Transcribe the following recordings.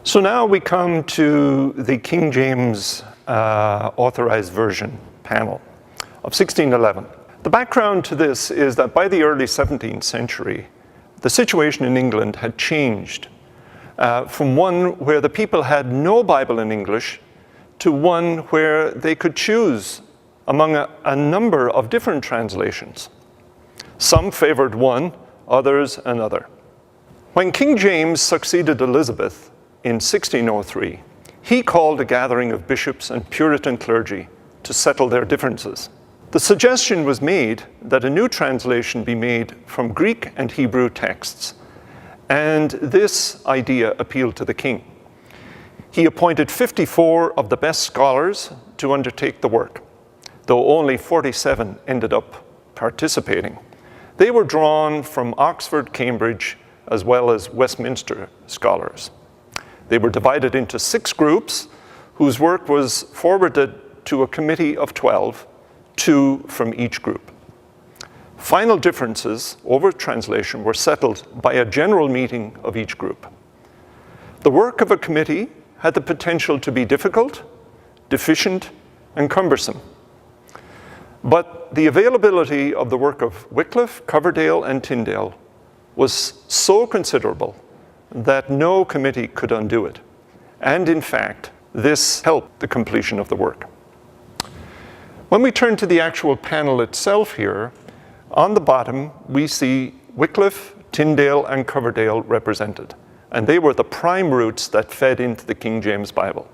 So now we come to the King James Authorized Version panel of 1611. The background to this is that by the early 17th century, the situation in England had changed from one where the people had no Bible in English to one where they could choose among a number of different translations. Some favored one, others another. When King James succeeded Elizabeth in 1603, he called a gathering of bishops and Puritan clergy to settle their differences. The suggestion was made that a new translation be made from Greek and Hebrew texts, and this idea appealed to the king. He appointed 54 of the best scholars to undertake the work, though only 47 ended up participating. They were drawn from Oxford, Cambridge, as well as Westminster scholars. They were divided into 6 groups whose work was forwarded to a committee of 12, 2 from each group. Final differences over translation were settled by a general meeting of each group. The work of a committee had the potential to be difficult, deficient, and cumbersome. But the availability of the work of Wycliffe, Coverdale, and Tyndale was so considerable that no committee could undo it. And in fact, this helped the completion of the work. When we turn to the actual panel itself here, on the bottom we see Wycliffe, Tyndale, and Coverdale represented. And they were the prime roots that fed into the King James Bible.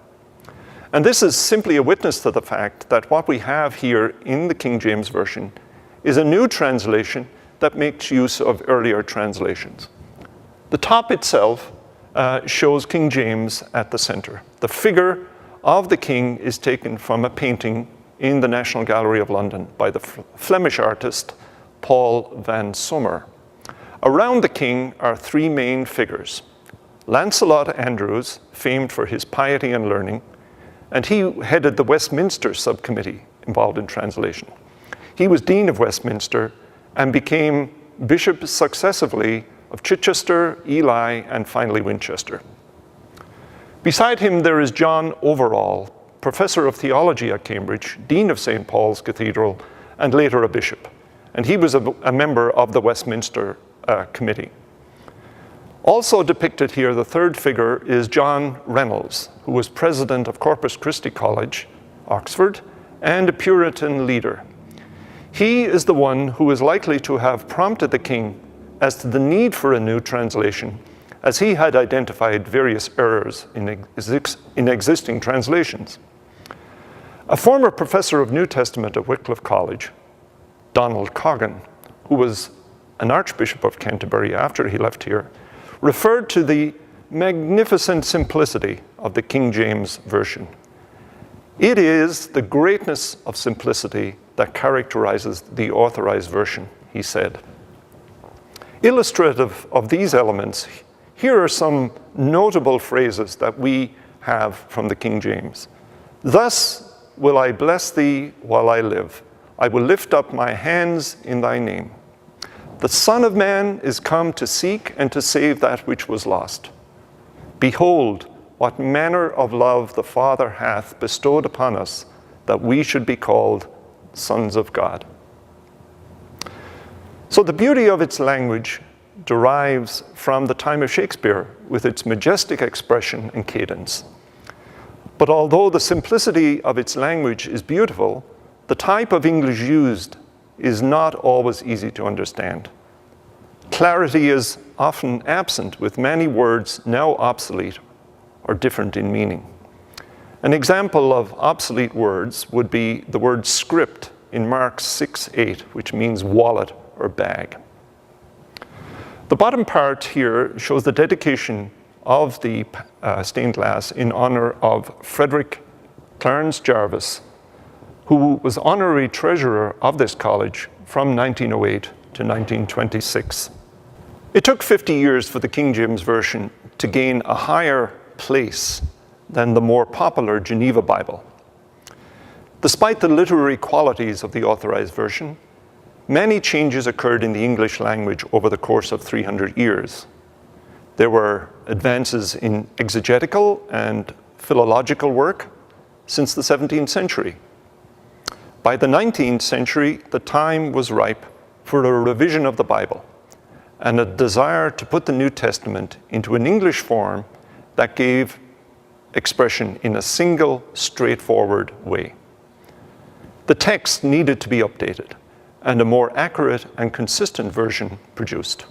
And this is simply a witness to the fact that what we have here in the King James Version is a new translation that makes use of earlier translations. The top itself shows King James at the center. The figure of the king is taken from a painting in the National Gallery of London by the Flemish artist Paul van Sommer. Around the king are 3 main figures. Lancelot Andrewes, famed for his piety and learning, and he headed the Westminster subcommittee involved in translation. He was Dean of Westminster and became bishop successively of Chichester, Ely, and finally Winchester. Beside him there is John Overall, professor of theology at Cambridge, Dean of St. Paul's Cathedral, and later a bishop. And he was a member of the Westminster Committee. Also depicted here, the third figure is John Reynolds, who was president of Corpus Christi College, Oxford, and a Puritan leader. He is the one who is likely to have prompted the king as to the need for a new translation, as he had identified various errors in existing translations. A former professor of New Testament at Wycliffe College, Donald Coggan, who was an Archbishop of Canterbury after he left here, referred to the magnificent simplicity of the King James Version. It is the greatness of simplicity that characterizes the Authorized Version, he said. Illustrative of these elements, here are some notable phrases that we have from the King James. Thus will I bless thee while I live. I will lift up my hands in thy name. The Son of Man is come to seek and to save that which was lost. Behold, what manner of love the Father hath bestowed upon us, that we should be called sons of God. So the beauty of its language derives from the time of Shakespeare with its majestic expression and cadence. But although the simplicity of its language is beautiful, the type of English used is not always easy to understand. Clarity is often absent, with many words now obsolete or different in meaning. An example of obsolete words would be the word script in Mark 6:8, which means wallet or bag. The bottom part here shows the dedication of the stained glass in honor of Frederick Clarence Jarvis, who was honorary treasurer of this college from 1908 to 1926. It took 50 years for the King James Version to gain a higher place than the more popular Geneva Bible. Despite the literary qualities of the Authorized Version, many changes occurred in the English language over the course of 300 years. There were advances in exegetical and philological work since the 17th century. By the 19th century, the time was ripe for a revision of the Bible and a desire to put the New Testament into an English form that gave expression in a single, straightforward way. The text needed to be updated and a more accurate and consistent version produced.